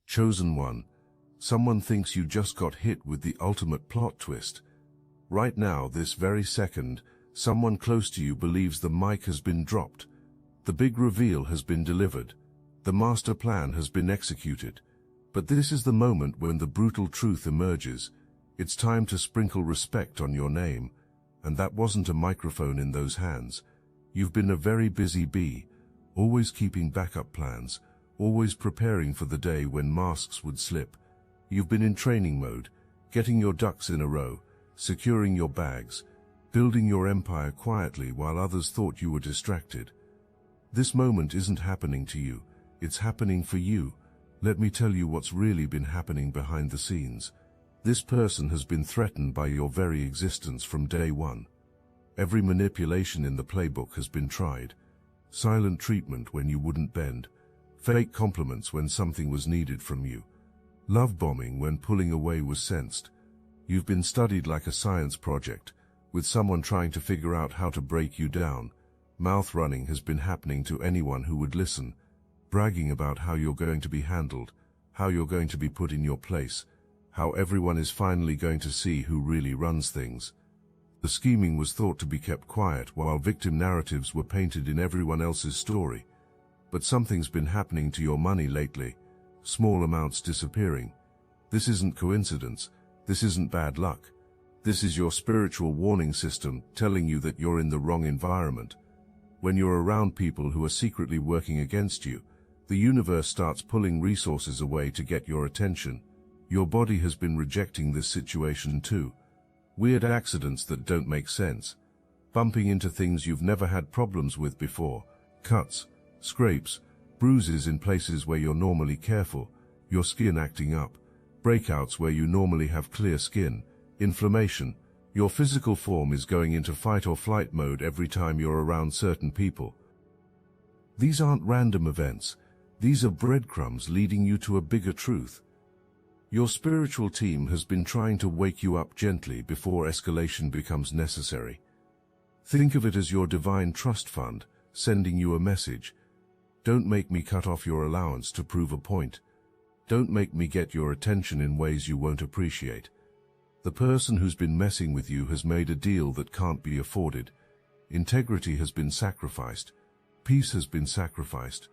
Chosen one. Someone thinks you just got hit with the ultimate plot twist. Right now, this very second, someone close to you believes the mic has been dropped. The big reveal has been delivered. The master plan has been executed. But this is the moment when the brutal truth emerges. It's time to sprinkle respect on your name. And that wasn't a microphone in those hands. You've been a very busy bee, always keeping backup plans, always preparing for the day when masks would slip. You've been in training mode, getting your ducks in a row, securing your bags, building your empire quietly while others thought you were distracted. This moment isn't happening to you, it's happening for you. Let me tell you what's really been happening behind the scenes. This person has been threatened by your very existence from day one. Every manipulation in the playbook has been tried. Silent treatment when you wouldn't bend. Fake compliments when something was needed from you. Love bombing when pulling away was sensed. You've been studied like a science project, with someone trying to figure out how to break you down. Mouth running has been happening to anyone who would listen, bragging about how you're going to be handled, how you're going to be put in your place, how everyone is finally going to see who really runs things. The scheming was thought to be kept quiet while victim narratives were painted in everyone else's story. But something's been happening to your money lately, small amounts disappearing. This isn't coincidence, this isn't bad luck. This is your spiritual warning system telling you that you're in the wrong environment. When you're around people who are secretly working against you, the universe starts pulling resources away to get your attention. Your body has been rejecting this situation too. Weird accidents that don't make sense. Bumping into things you've never had problems with before. Cuts, scrapes, bruises in places where you're normally careful. Your skin acting up. Breakouts where you normally have clear skin. Inflammation. Your physical form is going into fight or flight mode every time you're around certain people. These aren't random events. These are breadcrumbs leading you to a bigger truth. Your spiritual team has been trying to wake you up gently before escalation becomes necessary. Think of it as your divine trust fund, sending you a message. Don't make me cut off your allowance to prove a point. Don't make me get your attention in ways you won't appreciate. The person who's been messing with you has made a deal that can't be afforded. Integrity has been sacrificed. Peace has been sacrificed.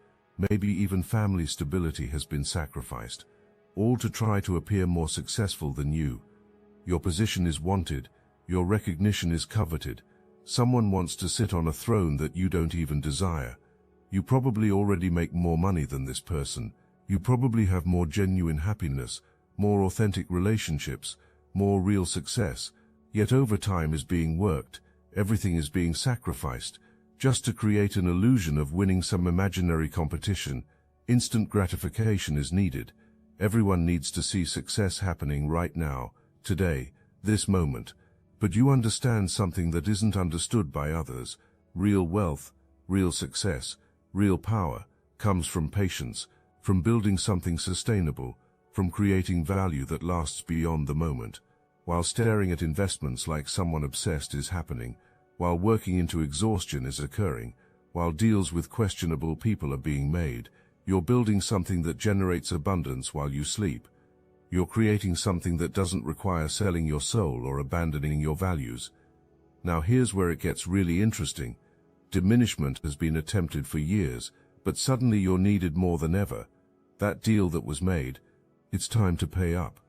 Maybe even family stability has been sacrificed, all to try to appear more successful than you. Your position is wanted, your recognition is coveted. Someone wants to sit on a throne that you don't even desire. You probably already make more money than this person. You probably have more genuine happiness, more authentic relationships, more real success. Yet overtime is being worked, everything is being sacrificed, just to create an illusion of winning some imaginary competition. Instant gratification is needed. Everyone needs to see success happening right now, today, this moment. But you understand something that isn't understood by others. Real wealth, real success, real power comes from patience, from building something sustainable, from creating value that lasts beyond the moment. While staring at investments like someone obsessed is happening, while working into exhaustion is occurring, while deals with questionable people are being made, you're building something that generates abundance while you sleep. You're creating something that doesn't require selling your soul or abandoning your values. Now here's where it gets really interesting. Diminishment has been attempted for years, but suddenly you're needed more than ever. That deal that was made, it's time to pay up.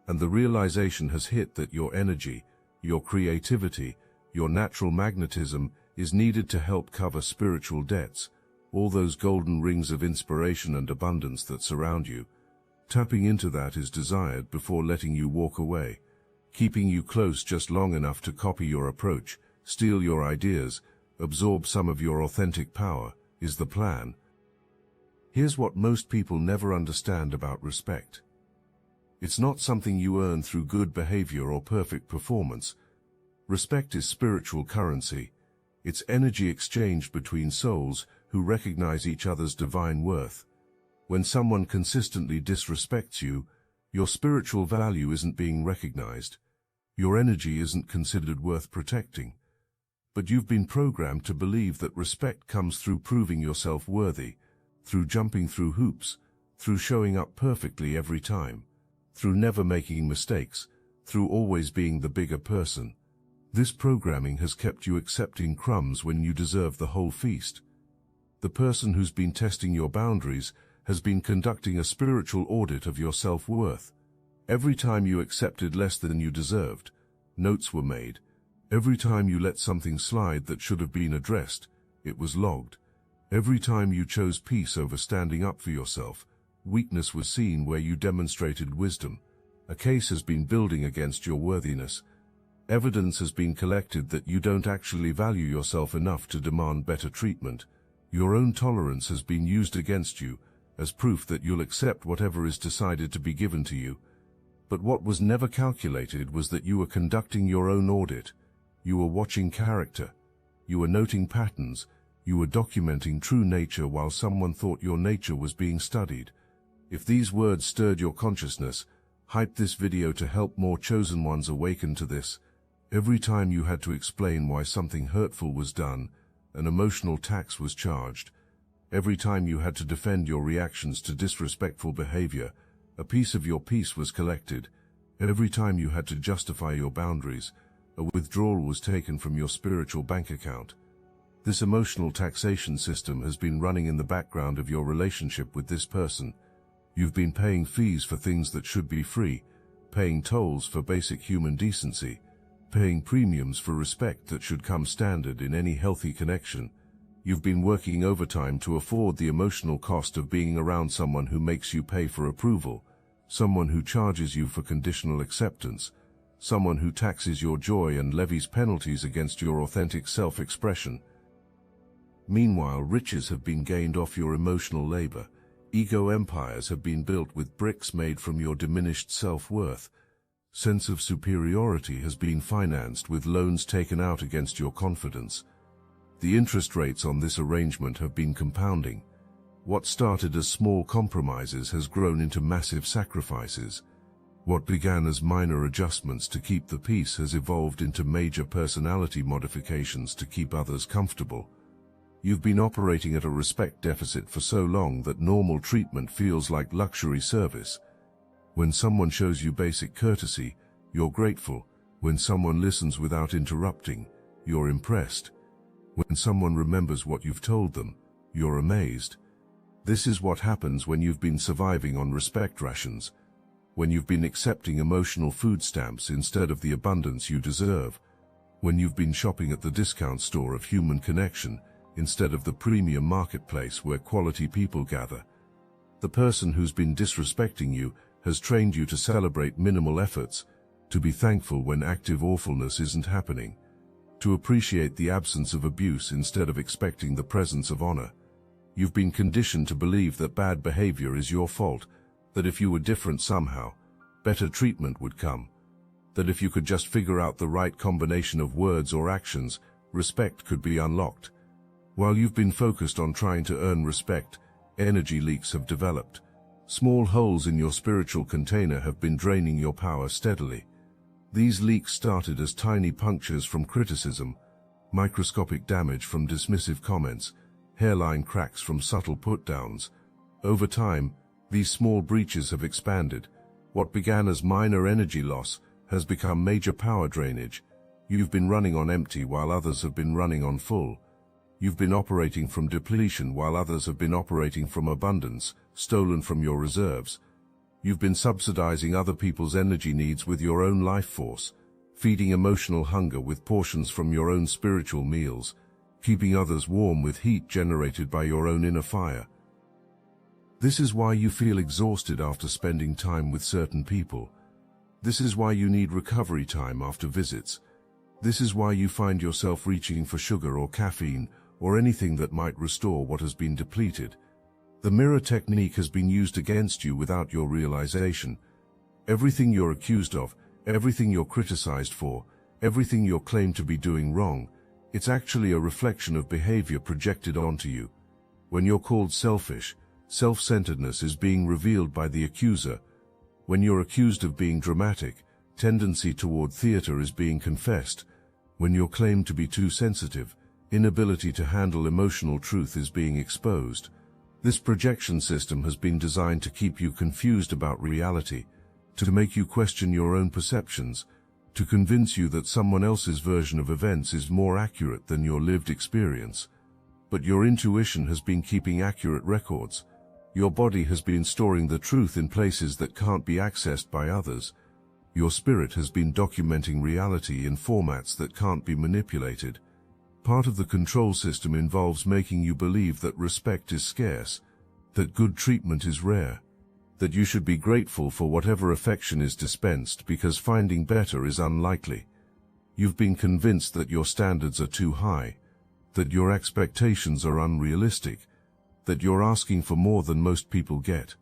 And the realization has hit that your energy, your creativity, your natural magnetism is needed to help cover spiritual debts, all those golden rings of inspiration and abundance that surround you. Tapping into that is desired before letting you walk away, keeping you close just long enough to copy your approach, steal your ideas, absorb some of your authentic power, is the plan. Here's what most people never understand about respect. It's not something you earn through good behavior or perfect performance. Respect is spiritual currency. It's energy exchanged between souls who recognize each other's divine worth. When someone consistently disrespects you, your spiritual value isn't being recognized. Your energy isn't considered worth protecting. But you've been programmed to believe that respect comes through proving yourself worthy, through jumping through hoops, through showing up perfectly every time, through never making mistakes, through always being the bigger person. This programming has kept you accepting crumbs when you deserve the whole feast. The person who's been testing your boundaries has been conducting a spiritual audit of your self-worth. Every time you accepted less than you deserved, notes were made. Every time you let something slide that should have been addressed, it was logged. Every time you chose peace over standing up for yourself, weakness was seen where you demonstrated wisdom. A case has been building against your worthiness. Evidence has been collected that you don't actually value yourself enough to demand better treatment. Your own tolerance has been used against you as proof that you'll accept whatever is decided to be given to you. But what was never calculated was that you were conducting your own audit. You were watching character. You were noting patterns. You were documenting true nature while someone thought your nature was being studied. If these words stirred your consciousness, hype this video to help more chosen ones awaken to this. Every time you had to explain why something hurtful was done, an emotional tax was charged. Every time you had to defend your reactions to disrespectful behavior, a piece of your peace was collected. Every time you had to justify your boundaries, a withdrawal was taken from your spiritual bank account. This emotional taxation system has been running in the background of your relationship with this person. You've been paying fees for things that should be free, paying tolls for basic human decency, paying premiums for respect that should come standard in any healthy connection. You've been working overtime to afford the emotional cost of being around someone who makes you pay for approval, someone who charges you for conditional acceptance, someone who taxes your joy and levies penalties against your authentic self-expression. Meanwhile, riches have been gained off your emotional labor. Ego empires have been built with bricks made from your diminished self-worth. Sense of superiority has been financed with loans taken out against your confidence. The interest rates on this arrangement have been compounding. What started as small compromises has grown into massive sacrifices. What began as minor adjustments to keep the peace has evolved into major personality modifications to keep others comfortable. You've been operating at a respect deficit for so long that normal treatment feels like luxury service. When someone shows you basic courtesy, you're grateful. When someone listens without interrupting, you're impressed. When someone remembers what you've told them, you're amazed. This is what happens when you've been surviving on respect rations, when you've been accepting emotional food stamps instead of the abundance you deserve, when you've been shopping at the discount store of human connection instead of the premium marketplace where quality people gather. The person who's been disrespecting you has trained you to celebrate minimal efforts, to be thankful when active awfulness isn't happening, to appreciate the absence of abuse instead of expecting the presence of honor. You've been conditioned to believe that bad behavior is your fault, that if you were different somehow, better treatment would come, that if you could just figure out the right combination of words or actions, respect could be unlocked. While you've been focused on trying to earn respect, energy leaks have developed. Small holes in your spiritual container have been draining your power steadily. These leaks started as tiny punctures from criticism, microscopic damage from dismissive comments, hairline cracks from subtle put-downs. Over time, these small breaches have expanded. What began as minor energy loss has become major power drainage. You've been running on empty while others have been running on full. You've been operating from depletion while others have been operating from abundance, stolen from your reserves. You've been subsidizing other people's energy needs with your own life force, feeding emotional hunger with portions from your own spiritual meals, keeping others warm with heat generated by your own inner fire. This is why you feel exhausted after spending time with certain people. This is why you need recovery time after visits. This is why you find yourself reaching for sugar or caffeine or anything that might restore what has been depleted. The mirror technique has been used against you without your realization. Everything you're accused of, everything you're criticized for, everything you're claimed to be doing wrong, it's actually a reflection of behavior projected onto you. When you're called selfish, self-centeredness is being revealed by the accuser. When you're accused of being dramatic, tendency toward theater is being confessed. When you're claimed to be too sensitive, inability to handle emotional truth is being exposed. This projection system has been designed to keep you confused about reality, to make you question your own perceptions, to convince you that someone else's version of events is more accurate than your lived experience. But your intuition has been keeping accurate records. Your body has been storing the truth in places that can't be accessed by others. Your spirit has been documenting reality in formats that can't be manipulated. Part of the control system involves making you believe that respect is scarce, that good treatment is rare, that you should be grateful for whatever affection is dispensed because finding better is unlikely. You've been convinced that your standards are too high, that your expectations are unrealistic, that you're asking for more than most people get.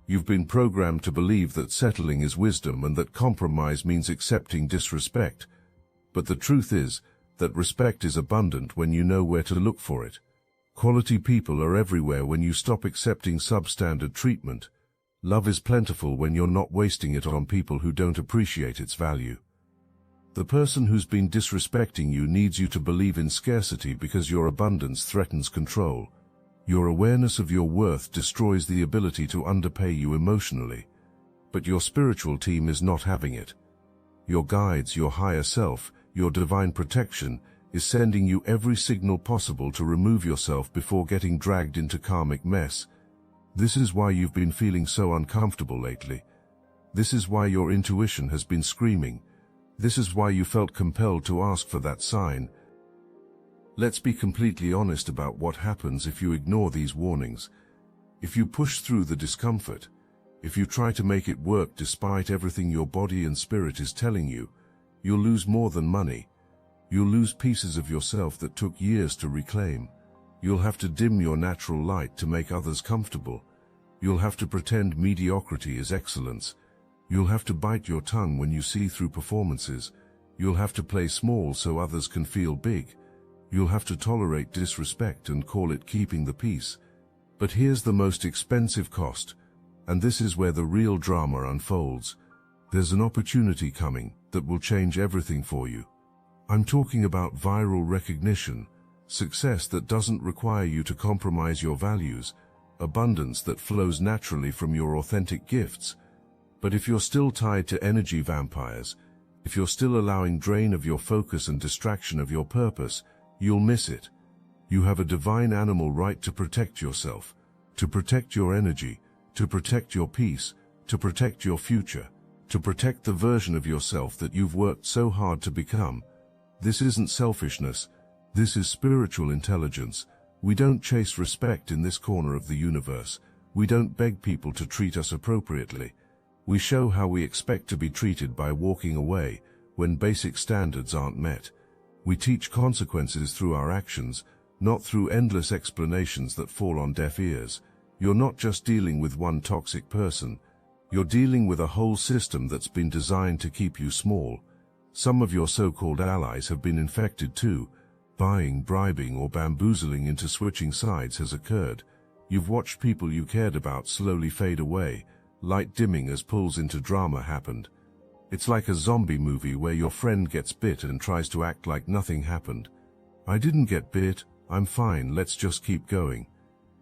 You've been programmed to believe that settling is wisdom and that compromise means accepting disrespect. But the truth is that respect is abundant when you know where to look for it. Quality people are everywhere when you stop accepting substandard treatment. Love is plentiful when you're not wasting it on people who don't appreciate its value. The person who's been disrespecting you needs you to believe in scarcity because your abundance threatens control. Your awareness of your worth destroys the ability to underpay you emotionally. But your spiritual team is not having it. Your guides, your higher self, your divine protection, is sending you every signal possible to remove yourself before getting dragged into karmic mess. This is why you've been feeling so uncomfortable lately. This is why your intuition has been screaming. This is why you felt compelled to ask for that sign. Let's be completely honest about what happens if you ignore these warnings. If you push through the discomfort, if you try to make it work despite everything your body and spirit is telling you, you'll lose more than money. You'll lose pieces of yourself that took years to reclaim. You'll have to dim your natural light to make others comfortable. You'll have to pretend mediocrity is excellence. You'll have to bite your tongue when you see through performances. You'll have to play small so others can feel big. You'll have to tolerate disrespect and call it keeping the peace. But here's the most expensive cost, and this is where the real drama unfolds. There's an opportunity coming that will change everything for you. I'm talking about viral recognition, success that doesn't require you to compromise your values, abundance that flows naturally from your authentic gifts. But if you're still tied to energy vampires, if you're still allowing drain of your focus and distraction of your purpose, you'll miss it. You have a divine animal right to protect yourself, to protect your energy, to protect your peace, to protect your future, to protect the version of yourself that you've worked so hard to become. This isn't selfishness. This is spiritual intelligence. We don't chase respect in this corner of the universe. We don't beg people to treat us appropriately. We show how we expect to be treated by walking away when basic standards aren't met. We teach consequences through our actions, not through endless explanations that fall on deaf ears. You're not just dealing with one toxic person. You're dealing with a whole system that's been designed to keep you small. Some of your so-called allies have been infected too. Buying, bribing, or bamboozling into switching sides has occurred. You've watched people you cared about slowly fade away, light dimming as pulls into drama happened. It's like a zombie movie where your friend gets bit and tries to act like nothing happened. I didn't get bit, I'm fine, let's just keep going.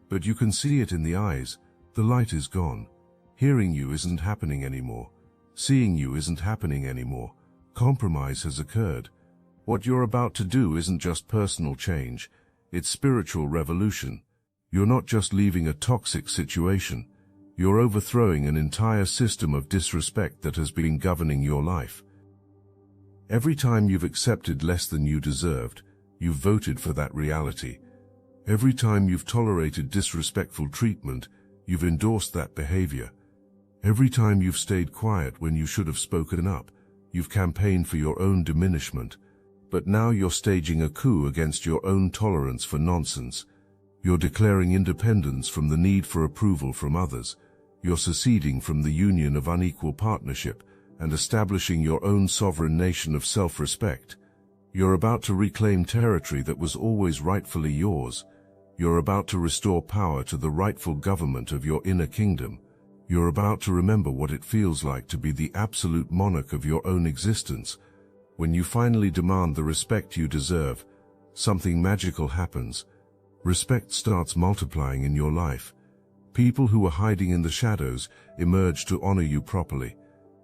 But you can see it in the eyes, the light is gone. Hearing you isn't happening anymore. Seeing you isn't happening anymore. Compromise has occurred. What you're about to do isn't just personal change, it's spiritual revolution. You're not just leaving a toxic situation. You're overthrowing an entire system of disrespect that has been governing your life. Every time you've accepted less than you deserved, you've voted for that reality. Every time you've tolerated disrespectful treatment, you've endorsed that behavior. Every time you've stayed quiet when you should have spoken up, you've campaigned for your own diminishment. But now you're staging a coup against your own tolerance for nonsense. You're declaring independence from the need for approval from others. You're seceding from the union of unequal partnership and establishing your own sovereign nation of self-respect. You're about to reclaim territory that was always rightfully yours. You're about to restore power to the rightful government of your inner kingdom. You're about to remember what it feels like to be the absolute monarch of your own existence. When you finally demand the respect you deserve, something magical happens. Respect starts multiplying in your life. People who were hiding in the shadows emerge to honor you properly.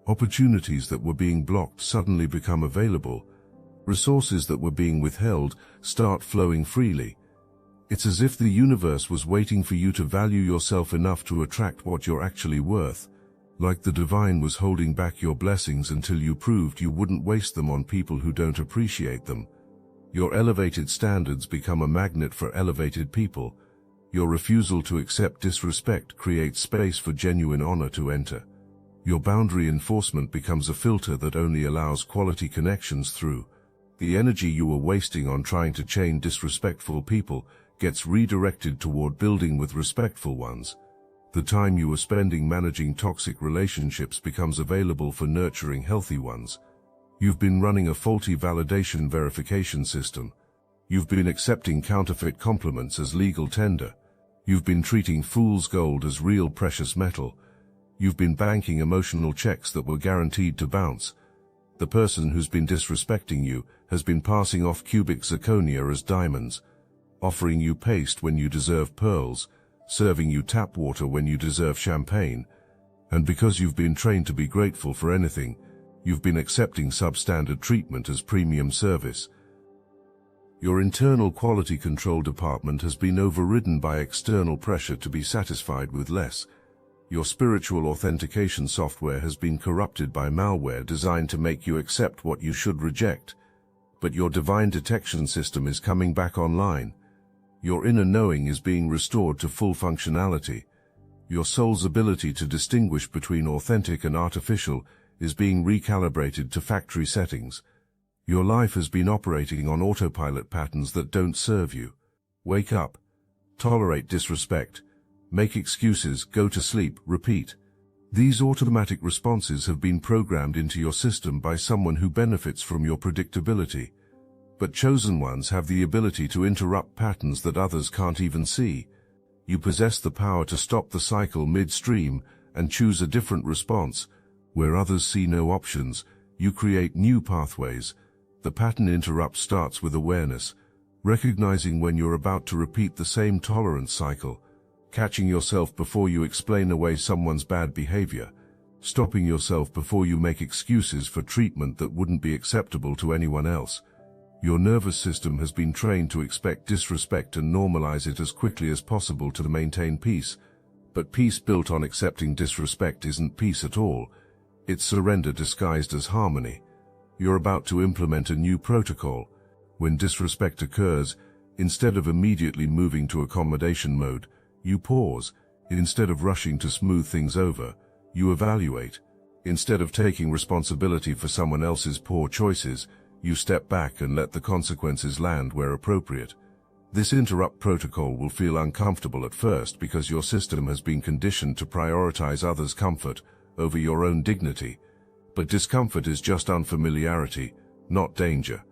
Opportunities that were being blocked suddenly become available. Resources that were being withheld start flowing freely. It's as if the universe was waiting for you to value yourself enough to attract what you're actually worth. Like the divine was holding back your blessings until you proved you wouldn't waste them on people who don't appreciate them. Your elevated standards become a magnet for elevated people. Your refusal to accept disrespect creates space for genuine honor to enter. Your boundary enforcement becomes a filter that only allows quality connections through. The energy you were wasting on trying to chain disrespectful people gets redirected toward building with respectful ones. The time you were spending managing toxic relationships becomes available for nurturing healthy ones. You've been running a faulty validation verification system. You've been accepting counterfeit compliments as legal tender. You've been treating fool's gold as real precious metal. You've been banking emotional checks that were guaranteed to bounce. The person who's been disrespecting you has been passing off cubic zirconia as diamonds, offering you paste when you deserve pearls, serving you tap water when you deserve champagne. And because you've been trained to be grateful for anything, you've been accepting substandard treatment as premium service. Your internal quality control department has been overridden by external pressure to be satisfied with less. Your spiritual authentication software has been corrupted by malware designed to make you accept what you should reject. But your divine detection system is coming back online. Your inner knowing is being restored to full functionality. Your soul's ability to distinguish between authentic and artificial is being recalibrated to factory settings. Your life has been operating on autopilot patterns that don't serve you. Wake up. Tolerate disrespect. Make excuses, go to sleep, repeat. These automatic responses have been programmed into your system by someone who benefits from your predictability. But chosen ones have the ability to interrupt patterns that others can't even see. You possess the power to stop the cycle midstream and choose a different response. Where others see no options, you create new pathways. The pattern interrupt starts with awareness, recognizing when you're about to repeat the same tolerance cycle, catching yourself before you explain away someone's bad behavior, stopping yourself before you make excuses for treatment that wouldn't be acceptable to anyone else. Your nervous system has been trained to expect disrespect and normalize it as quickly as possible to maintain peace. But peace built on accepting disrespect isn't peace at all. It's surrender disguised as harmony. You're about to implement a new protocol. When disrespect occurs, instead of immediately moving to accommodation mode, you pause. Instead of rushing to smooth things over, you evaluate. Instead of taking responsibility for someone else's poor choices, you step back and let the consequences land where appropriate. This interrupt protocol will feel uncomfortable at first because your system has been conditioned to prioritize others' comfort over your own dignity. But discomfort is just unfamiliarity, not danger.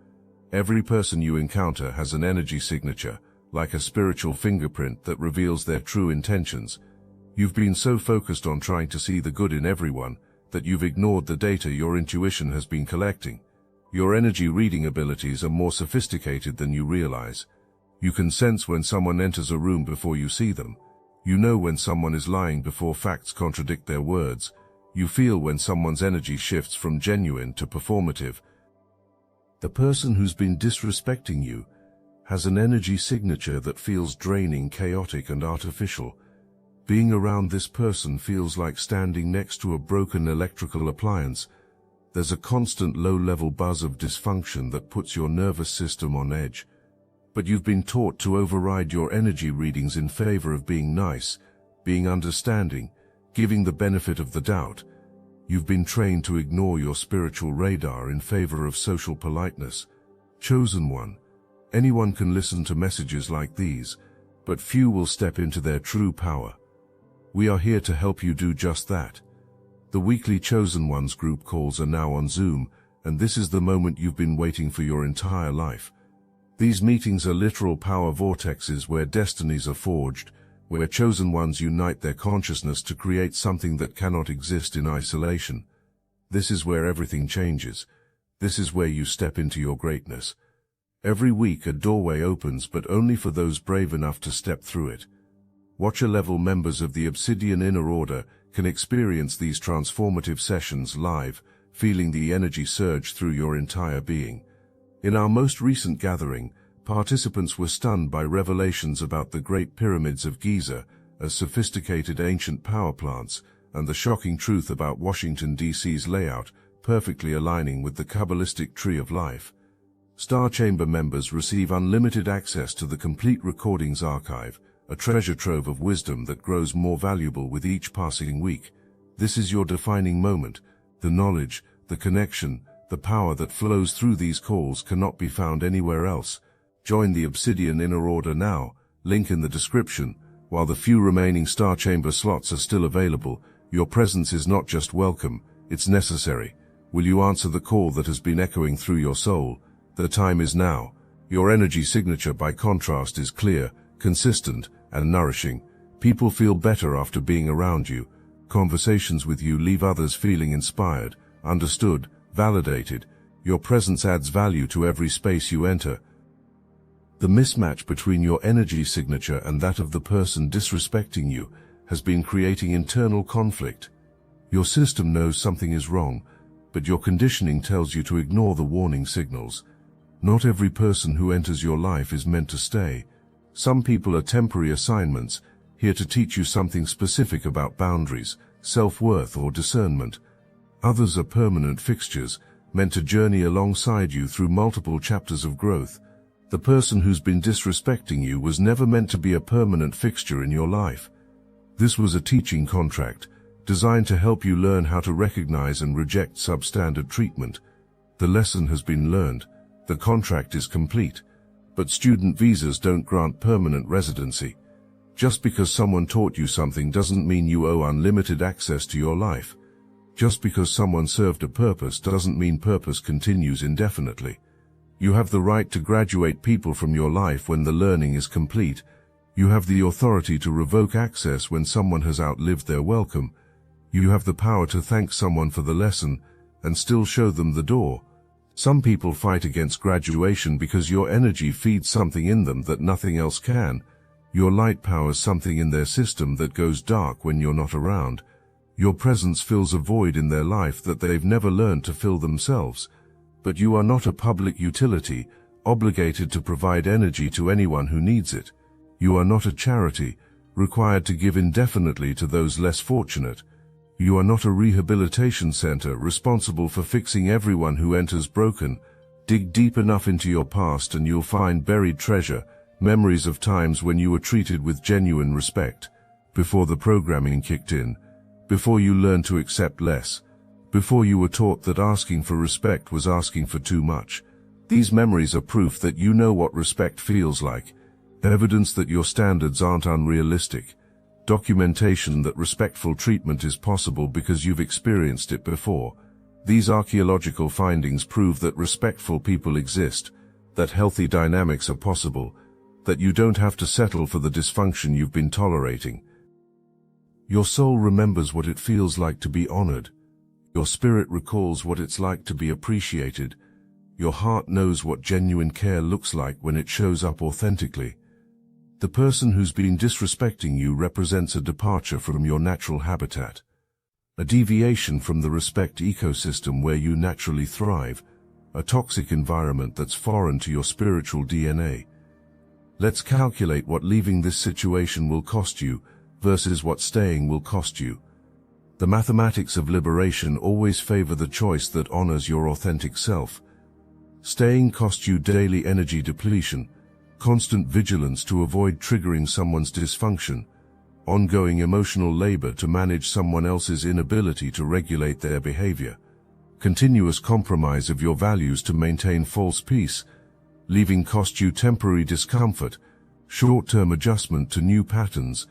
Every person you encounter has an energy signature, like a spiritual fingerprint that reveals their true intentions. You've been so focused on trying to see the good in everyone that you've ignored the data your intuition has been collecting. Your energy reading abilities are more sophisticated than you realize. You can sense when someone enters a room before you see them. You know when someone is lying before facts contradict their words. You feel when someone's energy shifts from genuine to performative. The person who's been disrespecting you has an energy signature that feels draining, chaotic, and artificial. Being around this person feels like standing next to a broken electrical appliance. There's a constant low-level buzz of dysfunction that puts your nervous system on edge. But you've been taught to override your energy readings in favor of being nice, being understanding, giving the benefit of the doubt. You've been trained to ignore your spiritual radar in favor of social politeness. Chosen one. Anyone can listen to messages like these, but few will step into their true power. We are here to help you do just that. The weekly Chosen Ones group calls are now on Zoom, and this is the moment you've been waiting for your entire life. These meetings are literal power vortexes where destinies are forged, where Chosen Ones unite their consciousness to create something that cannot exist in isolation. This is where everything changes. This is where you step into your greatness. Every week a doorway opens, but only for those brave enough to step through it. Watcher-level members of the Obsidian Inner Order can experience these transformative sessions live, feeling the energy surge through your entire being. In our most recent gathering, participants were stunned by revelations about the Great Pyramids of Giza as sophisticated ancient power plants, and the shocking truth about Washington, D.C.'s layout perfectly aligning with the Kabbalistic tree of life. Star Chamber members receive unlimited access to the complete recordings archive, a treasure trove of wisdom that grows more valuable with each passing week. This is your defining moment. The knowledge, the connection, the power that flows through these calls cannot be found anywhere else. Join the Obsidian Inner Order now, link in the description. While the few remaining Star Chamber slots are still available, your presence is not just welcome, it's necessary. Will you answer the call that has been echoing through your soul? The time is now. Your energy signature, by contrast, is clear, consistent, and nourishing. People feel better after being around you. Conversations with you leave others feeling inspired, understood, validated. Your presence adds value to every space you enter. The mismatch between your energy signature and that of the person disrespecting you has been creating internal conflict. Your system knows something is wrong, but your conditioning tells you to ignore the warning signals. Not every person who enters your life is meant to stay. Some people are temporary assignments, here to teach you something specific about boundaries, self-worth, or discernment. Others are permanent fixtures, meant to journey alongside you through multiple chapters of growth. The person who's been disrespecting you was never meant to be a permanent fixture in your life. This was a teaching contract, designed to help you learn how to recognize and reject substandard treatment. The lesson has been learned. The contract is complete. But student visas don't grant permanent residency. Just because someone taught you something doesn't mean you owe unlimited access to your life. Just because someone served a purpose doesn't mean purpose continues indefinitely. You have the right to graduate people from your life when the learning is complete. You have the authority to revoke access when someone has outlived their welcome. You have the power to thank someone for the lesson and still show them the door. Some people fight against graduation because your energy feeds something in them that nothing else can. Your light powers something in their system that goes dark when you're not around. Your presence fills a void in their life that they've never learned to fill themselves. But you are not a public utility, obligated to provide energy to anyone who needs it. You are not a charity, required to give indefinitely to those less fortunate. You are not a rehabilitation center responsible for fixing everyone who enters broken. Dig deep enough into your past and you'll find buried treasure, memories of times when you were treated with genuine respect, before the programming kicked in, before you learned to accept less, before you were taught that asking for respect was asking for too much. These memories are proof that you know what respect feels like, evidence that your standards aren't unrealistic. Documentation that respectful treatment is possible because you've experienced it before. These archaeological findings prove that respectful people exist, that healthy dynamics are possible, that you don't have to settle for the dysfunction you've been tolerating. Your soul remembers what it feels like to be honored. Your spirit recalls what it's like to be appreciated. Your heart knows what genuine care looks like when it shows up authentically. The person who's been disrespecting you represents a departure from your natural habitat, a deviation from the respect ecosystem where you naturally thrive, a toxic environment that's foreign to your spiritual DNA. Let's calculate what leaving this situation will cost you versus what staying will cost you. The mathematics of liberation always favor the choice that honors your authentic self. Staying costs you daily energy depletion, constant vigilance to avoid triggering someone's dysfunction, ongoing emotional labor to manage someone else's inability to regulate their behavior, continuous compromise of your values to maintain false peace. Leaving cost you temporary discomfort, short-term adjustment to new patterns,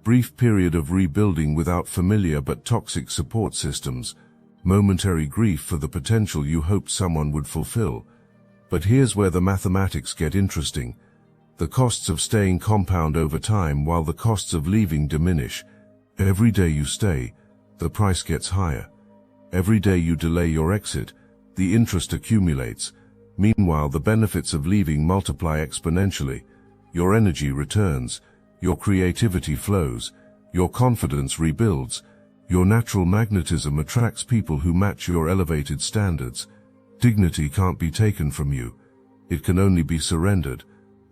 brief period of rebuilding without familiar but toxic support systems, momentary grief for the potential you hoped someone would fulfill. But here's where the mathematics get interesting. The costs of staying compound over time while the costs of leaving diminish. Every day you stay, the price gets higher. Every day you delay your exit, the interest accumulates. Meanwhile, the benefits of leaving multiply exponentially. Your energy returns. your creativity flows, your confidence rebuilds, your natural magnetism attracts people who match your elevated standards. Dignity can't be taken from you. It can only be surrendered,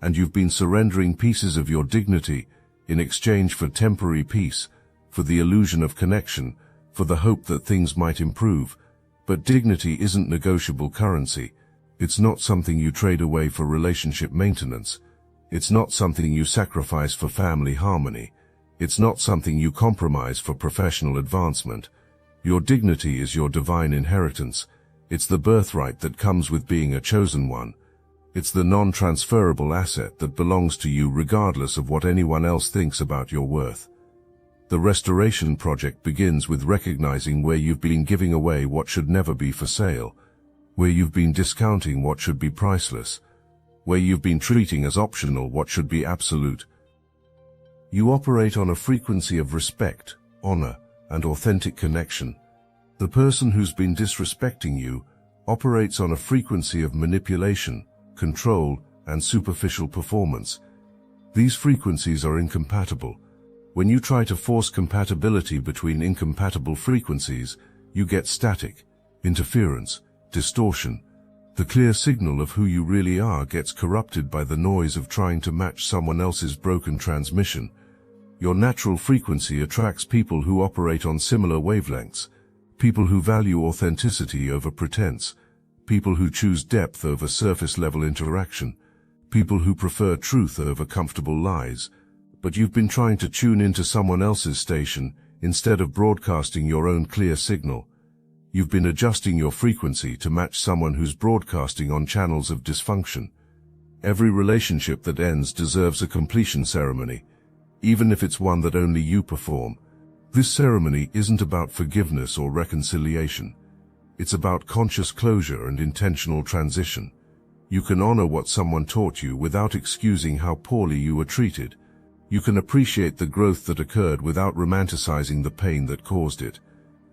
and you've been surrendering pieces of your dignity in exchange for temporary peace, for the illusion of connection, for the hope that things might improve. But dignity isn't negotiable currency. It's not something you trade away for relationship maintenance. It's not something you sacrifice for family harmony. It's not something you compromise for professional advancement. Your dignity is your divine inheritance. It's the birthright that comes with being a chosen one. It's the non-transferable asset that belongs to you regardless of what anyone else thinks about your worth. The restoration project begins with recognizing where you've been giving away what should never be for sale, where you've been discounting what should be priceless, where you've been treating as optional what should be absolute. You operate on a frequency of respect, honor, and authentic connection. The person who's been disrespecting you operates on a frequency of manipulation, control, and superficial performance. These frequencies are incompatible. When you try to force compatibility between incompatible frequencies, you get static, interference, distortion. The clear signal of who you really are gets corrupted by the noise of trying to match someone else's broken transmission. Your natural frequency attracts people who operate on similar wavelengths, people who value authenticity over pretense, people who choose depth over surface-level interaction, people who prefer truth over comfortable lies. But you've been trying to tune into someone else's station instead of broadcasting your own clear signal. You've been adjusting your frequency to match someone who's broadcasting on channels of dysfunction. Every relationship that ends deserves a completion ceremony, even if it's one that only you perform. This ceremony isn't about forgiveness or reconciliation. It's about conscious closure and intentional transition. You can honor what someone taught you without excusing how poorly you were treated. You can appreciate the growth that occurred without romanticizing the pain that caused it.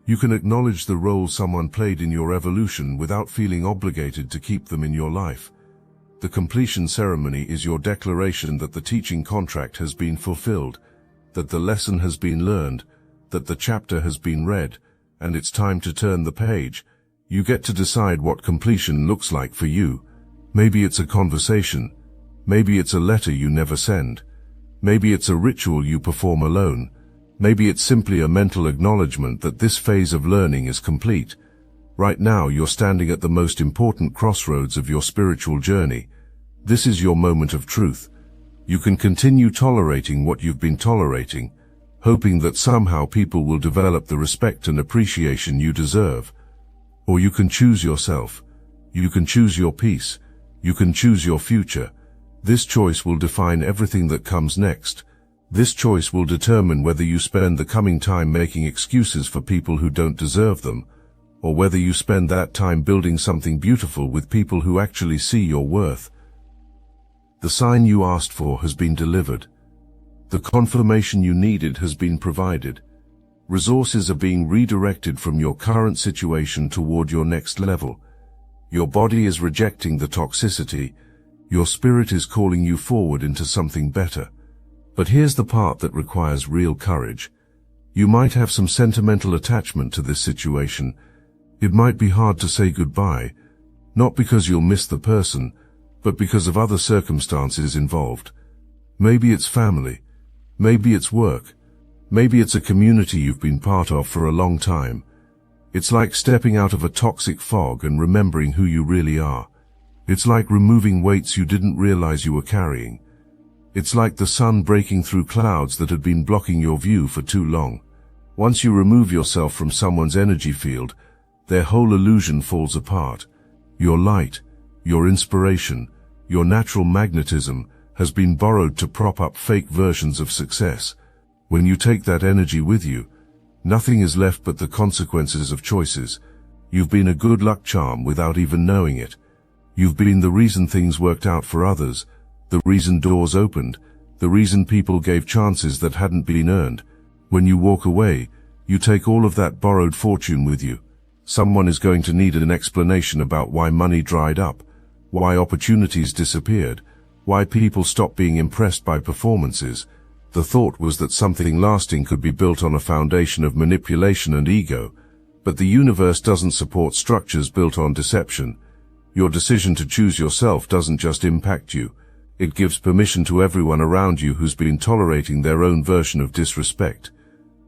You can acknowledge the role someone played in your evolution without feeling obligated to keep them in your life. The completion ceremony is your declaration that the teaching contract has been fulfilled, that the lesson has been learned, that the chapter has been read, and it's time to turn the page. You get to decide what completion looks like for you. Maybe it's a conversation. Maybe it's a letter you never send. Maybe it's a ritual you perform alone. Maybe it's simply a mental acknowledgement that this phase of learning is complete. Right now you're standing at the most important crossroads of your spiritual journey. This is your moment of truth. You can continue tolerating what you've been tolerating, hoping that somehow people will develop the respect and appreciation you deserve. Or you can choose yourself. You can choose your peace. You can choose your future. This choice will define everything that comes next. This choice will determine whether you spend the coming time making excuses for people who don't deserve them, or whether you spend that time building something beautiful with people who actually see your worth. The sign you asked for has been delivered. The confirmation you needed has been provided. Resources are being redirected from your current situation toward your next level. Your body is rejecting the toxicity. Your spirit is calling you forward into something better. But here's the part that requires real courage. You might have some sentimental attachment to this situation. It might be hard to say goodbye, not because you'll miss the person, but because of other circumstances involved. Maybe it's family. Maybe it's work. Maybe it's a community you've been part of for a long time. It's like stepping out of a toxic fog and remembering who you really are. It's like removing weights you didn't realize you were carrying. It's like the sun breaking through clouds that had been blocking your view for too long. Once you remove yourself from someone's energy field, their whole illusion falls apart. Your light, your inspiration, your natural magnetism has been borrowed to prop up fake versions of success. When you take that energy with you, nothing is left but the consequences of choices. You've been a good luck charm without even knowing it. You've been the reason things worked out for others, the reason doors opened, the reason people gave chances that hadn't been earned. When you walk away, you take all of that borrowed fortune with you. Someone is going to need an explanation about why money dried up, why opportunities disappeared, why people stopped being impressed by performances. The thought was that something lasting could be built on a foundation of manipulation and ego, but the universe doesn't support structures built on deception. Your decision to choose yourself doesn't just impact you, it gives permission to everyone around you who's been tolerating their own version of disrespect.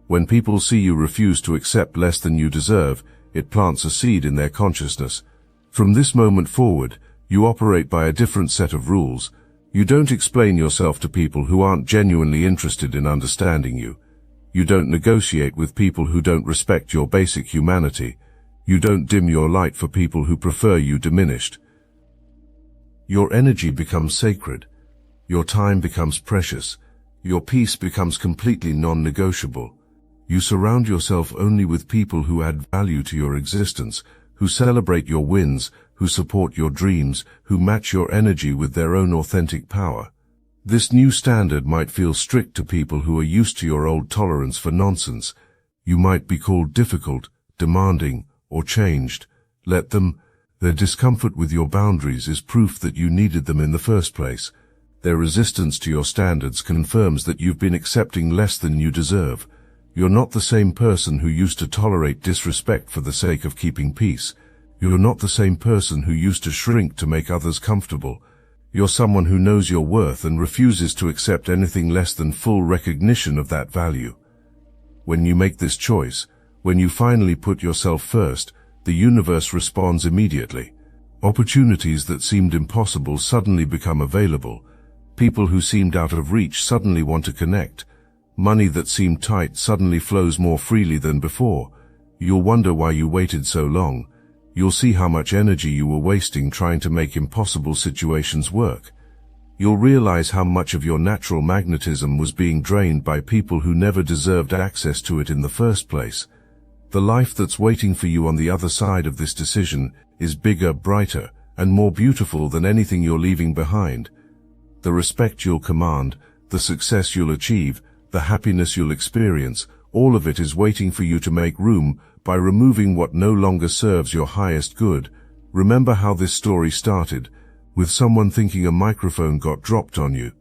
When people see you refuse to accept less than you deserve, it plants a seed in their consciousness. From this moment forward, you operate by a different set of rules. You don't explain yourself to people who aren't genuinely interested in understanding you. You don't negotiate with people who don't respect your basic humanity. You don't dim your light for people who prefer you diminished. Your energy becomes sacred. Your time becomes precious. Your peace becomes completely non-negotiable. You surround yourself only with people who add value to your existence, who celebrate your wins, who support your dreams, who match your energy with their own authentic power. This new standard might feel strict to people who are used to your old tolerance for nonsense. You might be called difficult, demanding, or changed. Let them. Their discomfort with your boundaries is proof that you needed them in the first place. Their resistance to your standards confirms that you've been accepting less than you deserve. You're not the same person who used to tolerate disrespect for the sake of keeping peace. You're not the same person who used to shrink to make others comfortable. You're someone who knows your worth and refuses to accept anything less than full recognition of that value. When you make this choice, when you finally put yourself first, the universe responds immediately. Opportunities that seemed impossible suddenly become available. People who seemed out of reach suddenly want to connect. Money that seemed tight suddenly flows more freely than before. You'll wonder why you waited so long. You'll see how much energy you were wasting trying to make impossible situations work. You'll realize how much of your natural magnetism was being drained by people who never deserved access to it in the first place. The life that's waiting for you on the other side of this decision is bigger, brighter, and more beautiful than anything you're leaving behind. The respect you'll command, the success you'll achieve, the happiness you'll experience, all of it is waiting for you to make room by removing what no longer serves your highest good. Remember how this story started, with someone thinking a microphone got dropped on you.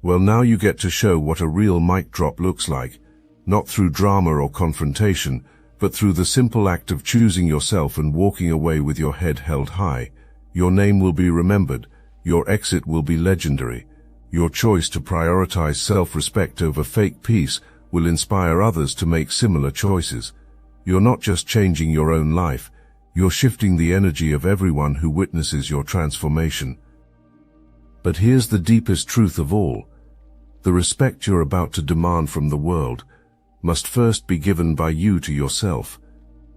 Well, now you get to show what a real mic drop looks like, not through drama or confrontation, but through the simple act of choosing yourself and walking away with your head held high. Your name will be remembered. Your exit will be legendary. Your choice to prioritize self-respect over fake peace will inspire others to make similar choices. You're not just changing your own life, you're shifting the energy of everyone who witnesses your transformation. But here's the deepest truth of all. The respect you're about to demand from the world must first be given by you to yourself.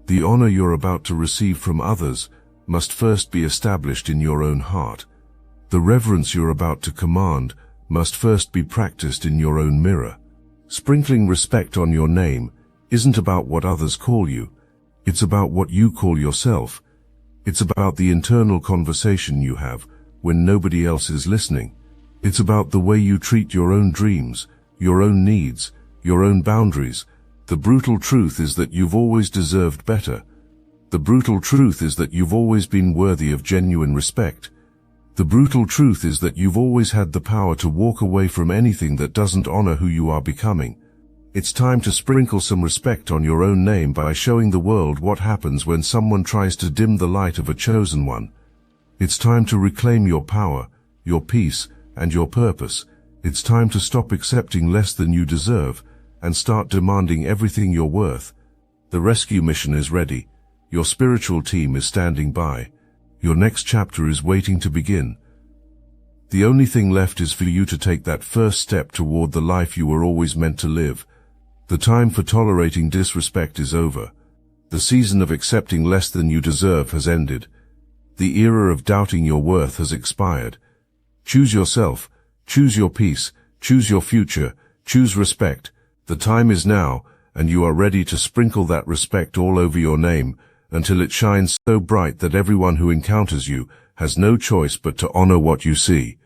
The honor you're about to receive from others must first be established in your own heart. The reverence you're about to command must first be practiced in your own mirror. Sprinkling respect on your name isn't about what others call you. It's about what you call yourself. It's about the internal conversation you have when nobody else is listening. It's about the way you treat your own dreams, your own needs, your own boundaries. The brutal truth is that you've always deserved better. The brutal truth is that you've always been worthy of genuine respect. The brutal truth is that you've always had the power to walk away from anything that doesn't honor who you are becoming. It's time to sprinkle some respect on your own name by showing the world what happens when someone tries to dim the light of a chosen one. It's time to reclaim your power, your peace, and your purpose. It's time to stop accepting less than you deserve and start demanding everything you're worth. The rescue mission is ready. Your spiritual team is standing by. Your next chapter is waiting to begin. The only thing left is for you to take that first step toward the life you were always meant to live. The time for tolerating disrespect is over. The season of accepting less than you deserve has ended. The era of doubting your worth has expired. Choose yourself, choose your peace, choose your future, choose respect. The time is now, and you are ready to sprinkle that respect all over your name until it shines so bright that everyone who encounters you has no choice but to honor what you see.